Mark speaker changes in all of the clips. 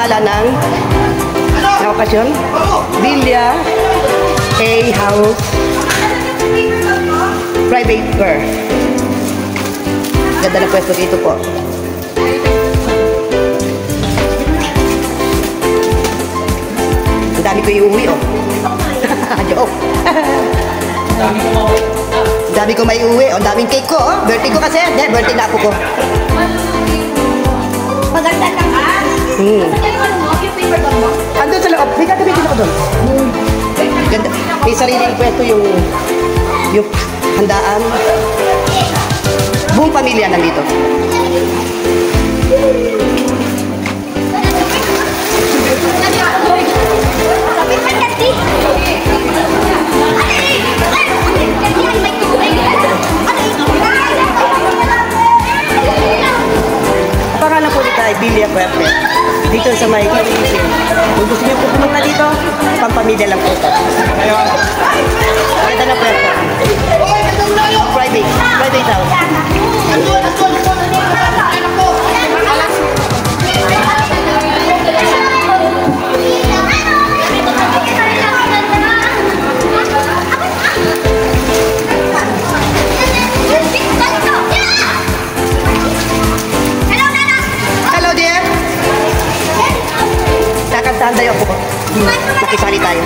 Speaker 1: pangalan ng okasyon? Villa A House Private Car. Ganda na pwesto dito po. Ang dami ko iuwi, oh. Joke. Ang dami ko may uwi. Ang daming cake ko, oh. Birthday ko kasi. Hindi, birthday na ako ko.
Speaker 2: Maganda ka ka?
Speaker 1: Andun sa loob. May gagamitin ako doon. Ganda. May sariling pwesto yung handaan. Buong pamilya nandito. Pangalan po dito ay Villa Puerte. Dito sa may Kilisin. Kung gusto niyo po pumunta dito, pampamilya lang po ito. Ganda na Puerte. Private house. Saan tayo po? Makisali tayo.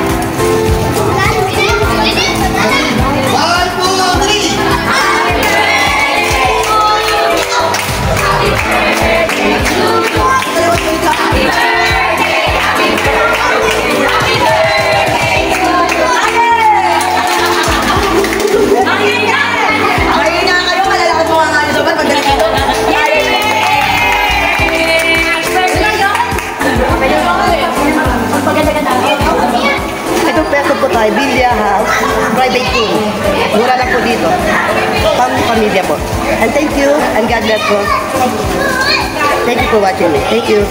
Speaker 1: Villa House, private room. Mura lang po dito. Pamilya po. And thank you and God bless po. Thank you for watching me. Thank you.